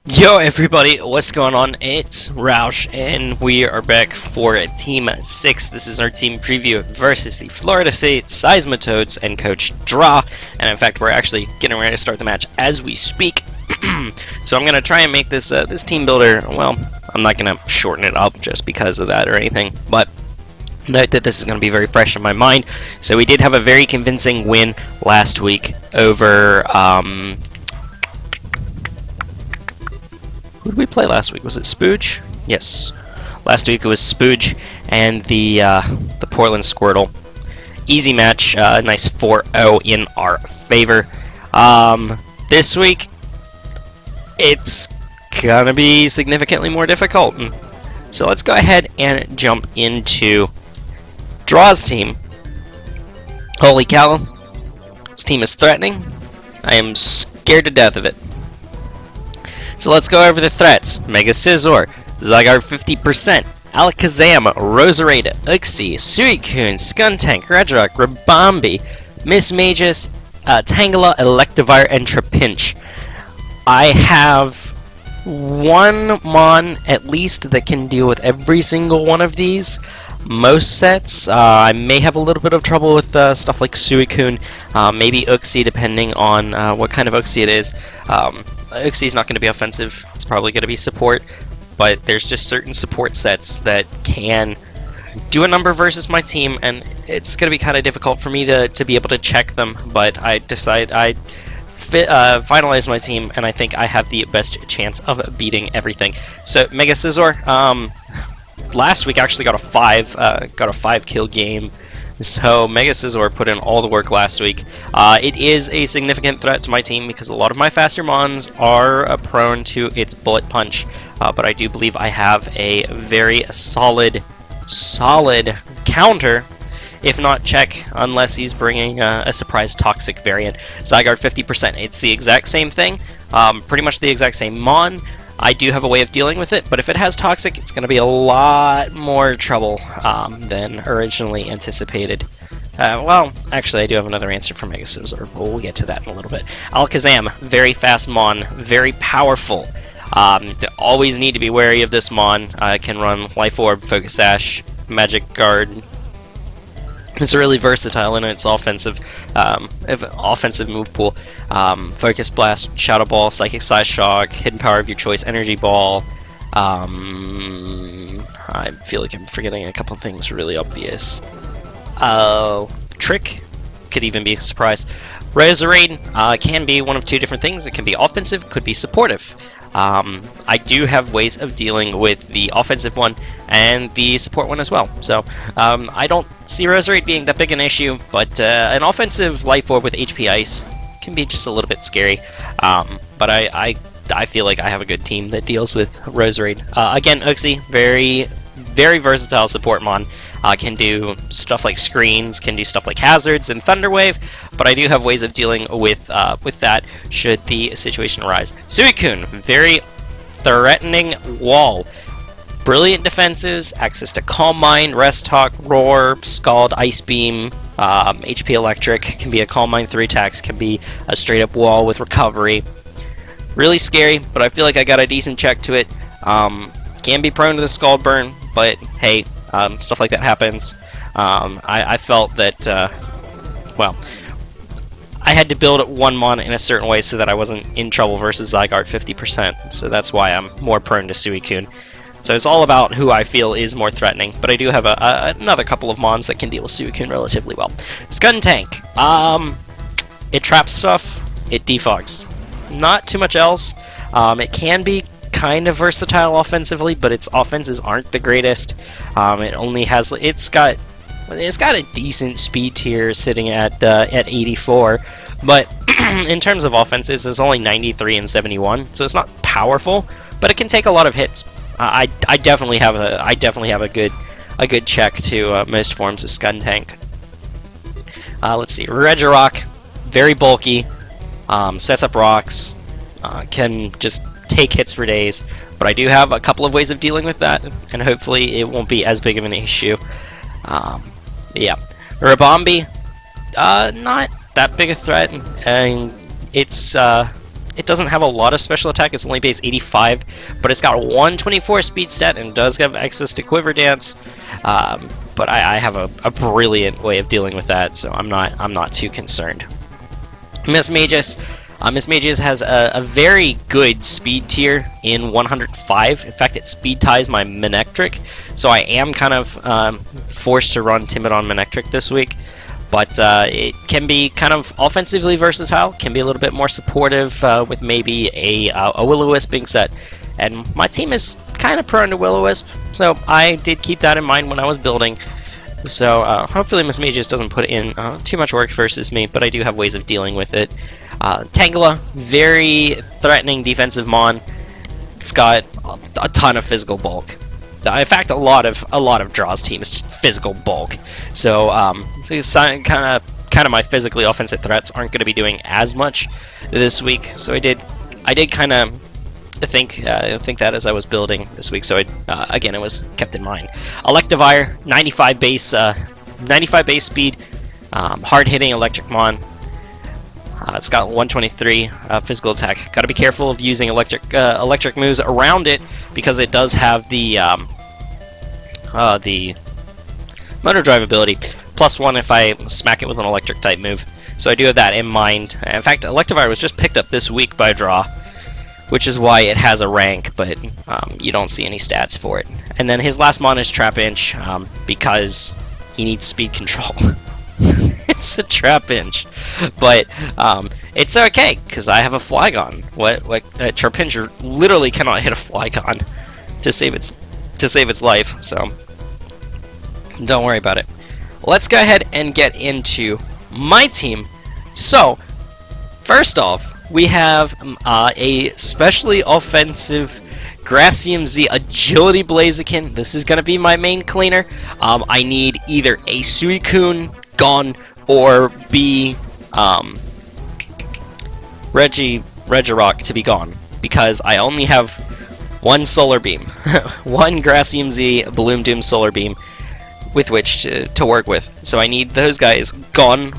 Yo everybody, what's going on? It's Roush, and we are back for Team 6. This is our team preview versus the Florida State Seismitoads and Coach Draw. And in fact, we're actually getting ready to start the match as we speak. So I'm going to try and make this this team builder, well, I'm not going to shorten it up just because of that or anything, but note that this is going to be very fresh in my mind. So we did have a very convincing win last week over... Who did we play last week? Was it Spooge? Yes. Last week it was Spooge and the Portland Squirtle. Easy match. Nice 4-0 in our favor. This week, it's gonna be significantly more difficult. So let's go ahead and jump into Draw's team. Holy cow. This team is threatening. I am scared to death of it. So let's go over the threats. Mega Scizor, Zygarde 50%, Alakazam, Roserade, Uxie, Suicune, Skuntank, Regirock, Rabombi, Mismagius, Tangela, Electivire, and Trapinch. I have one Mon at least that can deal with every single one of these. Most sets, I may have a little bit of trouble with stuff like Suicune, maybe Uxie, depending on what kind of Uxie it is. Uxie's not going to be offensive, it's probably going to be support, but there's just certain support sets that can do a number versus my team, and it's going to be kind of difficult for me to be able to check them, but I finalize my team, and I think I have the best chance of beating everything. So, Mega Scizor, last week actually got a 5 kill game. So Mega Scizor put in all the work last week. It is a significant threat to my team because a lot of my faster Mons are prone to its bullet punch, but I do believe I have a very solid counter, if not check, unless he's bringing a surprise toxic variant. Zygarde 50%. It's the exact same thing, pretty much the exact same Mon. I do have a way of dealing with it, but if it has Toxic, it's going to be a lot more trouble than originally anticipated. Well, actually, I do have another answer for Mega Scizor, but we'll get to that in a little bit. Alakazam, very fast Mon, very powerful. Always need to be wary of this Mon. Can run Life Orb, Focus Sash, Magic Guard. It's really versatile in its offensive move pool. Focus Blast, Shadow Ball, Psychic Size Shock, Hidden Power of your choice, Energy Ball. I feel like I'm forgetting a couple things really obvious. Trick could even be a surprise. Roserade can be one of two different things. It can be offensive, could be supportive. I do have ways of dealing with the offensive one and the support one as well. So I don't see Roserade being that big an issue, but an offensive Life Orb with HP Ice can be just a little bit scary. But I feel like I have a good team that deals with Roserade. Again, Uxie, very versatile support Mon. Can do stuff like screens, can do stuff like hazards and Thunder Wave, but I do have ways of dealing with that should the situation arise. Suicune, very threatening wall. Brilliant defenses, access to Calm Mind, Rest Talk, Roar, Scald, Ice Beam, HP Electric, can be a Calm Mind 3 attacks, can be a straight up wall with recovery. Really scary, but I feel like I got a decent check to it. Can be prone to the Scald Burn, but hey, stuff like that happens. I felt that, well, I had to build one Mon in a certain way so that I wasn't in trouble versus Zygarde 50%, so that's why I'm more prone to Suicune. So it's all about who I feel is more threatening, but I do have another couple of Mons that can deal with Suicune relatively well. Skuntank, it traps stuff, it defogs. Not too much else. It can be kind of versatile offensively, but its offenses aren't the greatest. It's got a decent speed tier sitting at 84, but in terms of offenses, it's only 93 and 71, so it's not powerful, but it can take a lot of hits. I definitely have a good check to most forms of Skuntank. Let's see, Regirock, very bulky, sets up rocks, can just take hits for days, but I do have a couple of ways of dealing with that, and hopefully it won't be as big of an issue. Yeah, Rabombi, not that big a threat, and it's It doesn't have a lot of special attack. It's only base 85, but it's got 124 speed stat and does have access to Quiver Dance. But I have a brilliant way of dealing with that, so I'm not too concerned. Miss Magus. Miss Magus has a very good speed tier in 105. In fact, it speed ties my Manectric, so I am kind of forced to run Timid on Manectric this week. But it can be kind of offensively versatile, can be a little bit more supportive with maybe a Will-O-Wisp being set. And my team is kind of prone to Will-O-Wisp, so I did keep that in mind when I was building. So hopefully Miss Magus doesn't put in too much work versus me, but I do have ways of dealing with it. Tangela, very threatening defensive mon. It's got a ton of physical bulk. In fact, a lot of Draw's team is just physical bulk. So kind of my physically offensive threats aren't going to be doing as much this week. So I did kind of think that as I was building this week. So again, it was kept in mind. Electivire, 95 base speed, hard hitting electric mon. It's got 123 physical attack. Got to be careful of using electric moves around it because it does have the motor drive ability. +1 if I smack it with an electric type move. So I do have that in mind. In fact, Electivire was just picked up this week by Draw, which is why it has a rank, but you don't see any stats for it. And then his last mon is Trapinch because he needs speed control. It's a Trapinch, but it's okay because I have a Flygon. Trapinch literally cannot hit a Flygon to save its life, so don't worry about it. Let's go ahead and get into my team. So first off, we have a specially offensive Gracium Z Agility Blaziken. This is going to be my main cleaner. I need either a Suicune gone or B Regirock to be gone, because I only have one Solar Beam, one Gracium Z Bloom Doom Solar Beam with which to work with. So I need those guys gone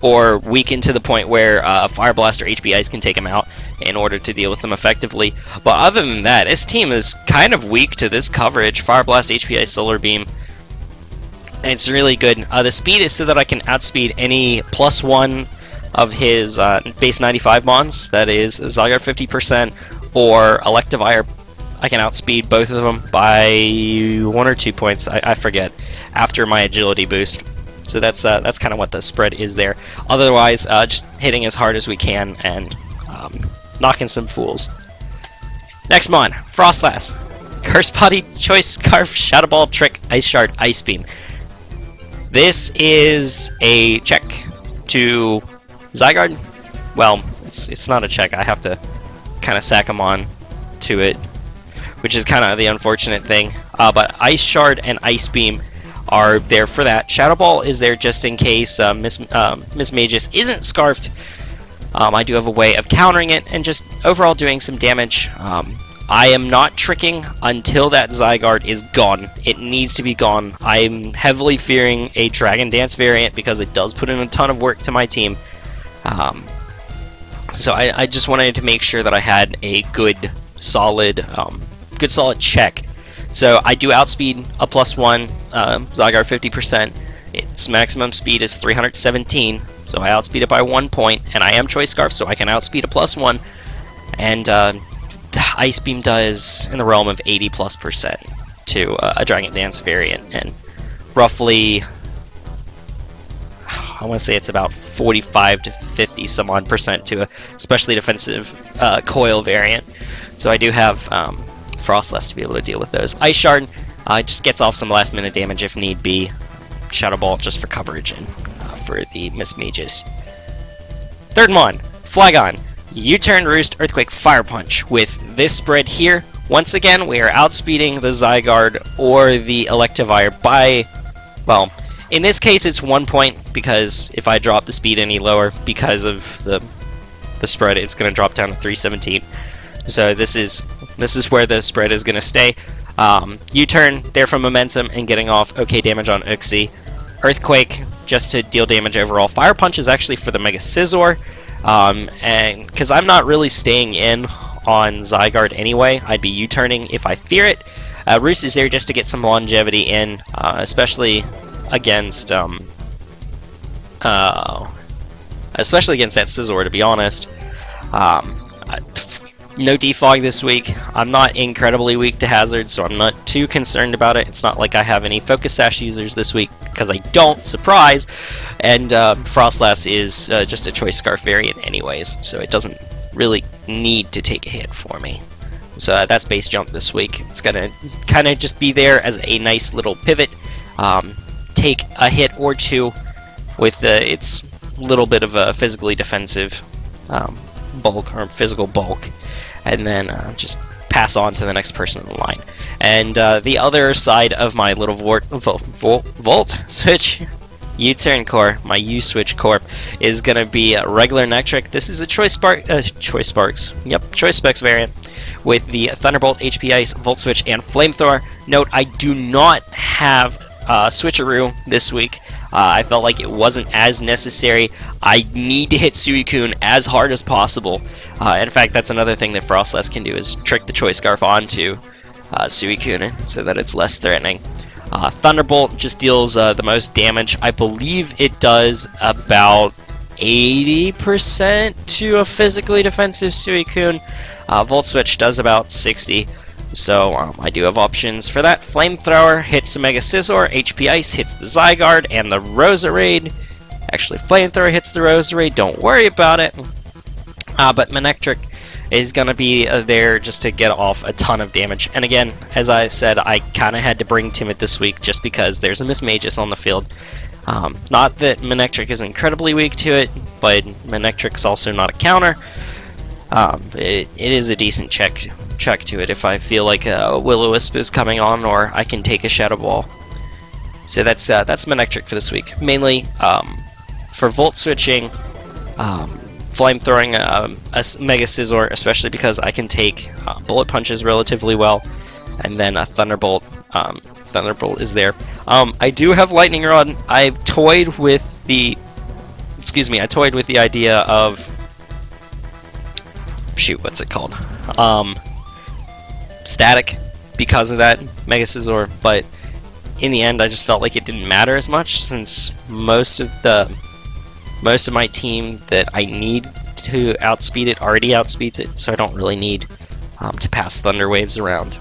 or weakened to the point where Fire Blast or HB Ice can take them out in order to deal with them effectively. But other than that, this team is kind of weak to this coverage. Fire Blast, HB Ice, Solar Beam. And it's really good. The speed is so that I can outspeed any +1 of his base 95 mons, that is Zygarde 50% or Electivire. I can outspeed both of them by 1 or 2 points, I forget, after my agility boost. So that's kind of what the spread is there. Otherwise, just hitting as hard as we can and knocking some fools. Next mon, Frostlass. Curse Body, Choice Scarf, Shadow Ball, Trick, Ice Shard, Ice Beam. This is a check to Zygarde. Well, it's not a check. I have to kind of sack him on to it, which is kind of the unfortunate thing. But Ice Shard and Ice Beam are there for that. Shadow Ball is there just in case Miss Magus isn't scarfed. I do have a way of countering it and just overall doing some damage. I am not tricking until that Zygarde is gone. It needs to be gone. I'm heavily fearing a Dragon Dance variant because it does put in a ton of work to my team. So I just wanted to make sure that I had a good solid check. So I do outspeed a +1 Zygarde 50%. Its maximum speed is 317, so I outspeed it by 1 point, and I am Choice Scarf, so I can outspeed a +1. And Ice Beam does in the realm of 80+% to a Dragon Dance variant, and roughly, I want to say it's about 45 to 50 some odd percent to a specially defensive coil variant. So I do have Frostlass to be able to deal with those. Ice Shard just gets off some last minute damage if need be. Shadow Ball just for coverage and for the Miss Magus. Third mon, Flygon. U-Turn, Roost, Earthquake, Fire Punch. With this spread here, once again, we are outspeeding the Zygarde or the Electivire by, well, in this case it's 1 point, because if I drop the speed any lower because of the spread, it's going to drop down to 317. So this is where the spread is going to stay. U-Turn, there for momentum and getting off okay damage on Uxie. Earthquake, just to deal damage overall. Fire Punch is actually for the Mega Scizor. and because I'm not really staying in on Zygarde anyway, I'd be U-turning if I fear it. Roost is there just to get some longevity in, especially against that Scizor, to be honest. No defog this week. I'm not incredibly weak to Hazard, so I'm not too concerned about it. It's not like I have any Focus Sash users this week, because I don't, surprise! And Frostlass is just a Choice Scarf variant anyways, so it doesn't really need to take a hit for me. So that's base jump this week. It's gonna kind of just be there as a nice little pivot, take a hit or two with its little bit of a physically defensive bulk, or physical bulk, and then just pass on to the next person in the line. And the other side of my little Volt Switch U-turn core, my U-Switch core, is going to be a regular Nectric. This is a Choice Specs variant with the Thunderbolt, HP Ice, Volt Switch, and Flamethrower. Note, I do not have Switcheroo this week. I felt like it wasn't as necessary. I need to hit Suicune as hard as possible. In fact, that's another thing that Frostlass can do, is trick the Choice Scarf onto Suicune so that it's less threatening. Thunderbolt just deals the most damage. I believe it does about 80% to a physically defensive Suicune. Volt Switch does about 60%. So I do have options for that. Flamethrower hits the Mega Scizor, HP Ice hits the Zygarde and the Roserade. Actually, Flamethrower hits the Roserade, don't worry about it. But Manectric is going to be there just to get off a ton of damage. And again, as I said, I kind of had to bring Timid this week just because there's a Miss Magus on the field. Not that Manectric is incredibly weak to it, but Manectric's also not a counter. It is a decent check to it if I feel like a Will-O-Wisp is coming on, or I can take a Shadow Ball. So that's Manectric for this week. Mainly for Volt Switching, Flamethrowing a Mega Scizor, especially because I can take Bullet Punches relatively well, and then a Thunderbolt. Thunderbolt is there. I do have Lightning Rod. I toyed with the idea of, shoot, what's it called? Static, because of that Mega Scizor, but in the end I just felt like it didn't matter as much, since most of my team that I need to outspeed it already outspeeds it, so I don't really need to pass Thunder Waves around.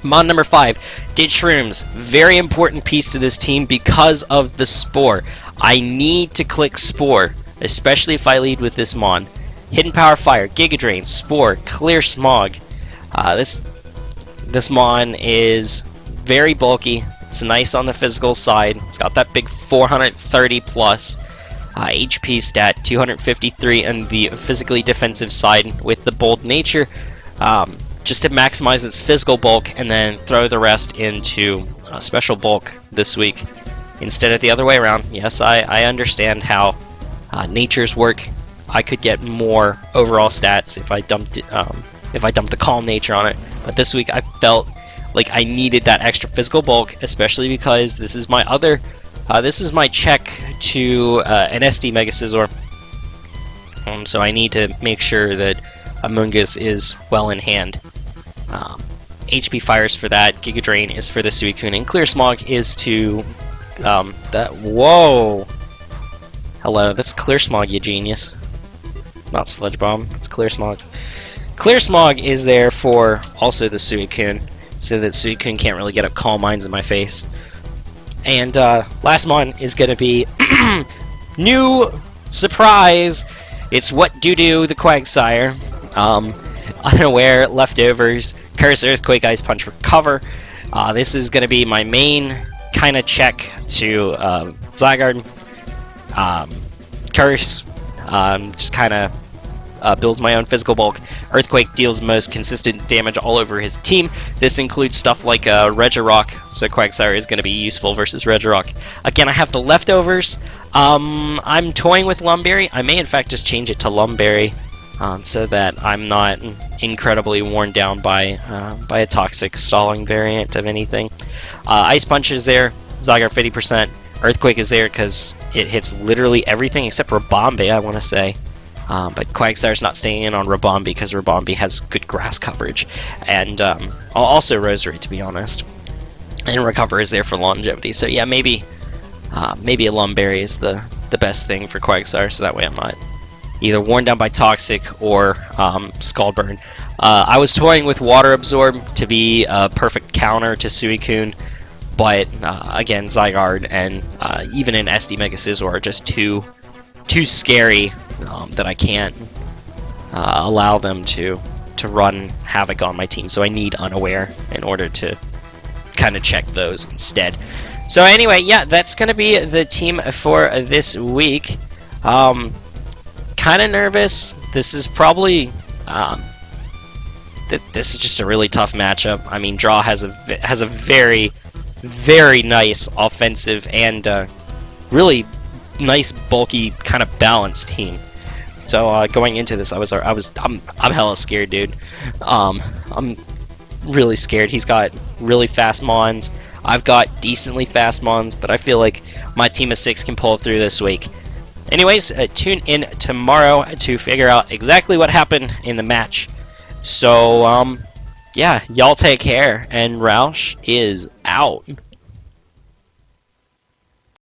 Mon number 5, Ditchshrooms. Very important piece to this team because of the Spore. I need to click Spore, especially if I lead with this Mon. Hidden Power Fire, Giga Drain, Spore, Clear Smog. This Mon is very bulky. It's nice on the physical side. It's got that big 430 plus HP stat, 253 on the physically defensive side with the bold nature, just to maximize its physical bulk and then throw the rest into special bulk this week instead of the other way around. Yes, I understand how natures work. I could get more overall stats if I dumped the Calm Nature on it, but this week I felt like I needed that extra physical bulk, especially because this is my check to an SD Mega Scizor. So I need to make sure that Amoonguss is well in hand. HP Fires for that, Giga Drain is for the Suicune, and Clear Smog is to whoa! Hello, that's Clear Smog, you genius. Not Sludge Bomb, it's Clear Smog. Clear Smog is there for also the Suicune, so that Suicune can't really get up Calm Minds in my face. And last Mon is going to be new surprise. It's What Do the Quagsire. Unaware, Leftovers, Curse, Earthquake, Ice Punch, Recover. This is going to be my main kind of check to Zygarde. Curse just kind of builds my own physical bulk. Earthquake deals most consistent damage all over his team. This includes stuff like Regirock, so Quagsire is going to be useful versus Regirock. Again, I have the Leftovers. I'm toying with Lumberry. I may in fact just change it to Lumberry so that I'm not incredibly worn down by a toxic stalling variant of anything. Ice Punch is there. Zygarde 50%. Earthquake is there because it hits literally everything except Rabombi, I want to say. But Quagsire not staying in on Rabombi because Rabombi has good grass coverage. And also Rosary, to be honest. And Recover is there for longevity. So yeah, maybe a Lumberry is the best thing for Quagsire, so that way I'm not either worn down by Toxic or Scald-Burn. I was toying with Water Absorb to be a perfect counter to Suicune, but again, Zygarde and even an SD Mega Scizor are just too scary that I can't allow them to run havoc on my team. So I need Unaware in order to kind of check those instead. So anyway, yeah, that's going to be the team for this week. Kind of nervous. This is probably this is just a really tough matchup. I mean, Draw has a very, very nice offensive and really nice, bulky, kind of balanced team. So going into this, I'm hella scared, dude. I'm really scared. He's got really fast Mons. I've got decently fast Mons, but I feel like my team of 6 can pull through this week. Anyways, tune in tomorrow to figure out exactly what happened in the match. So, yeah, y'all take care, and Roush is out.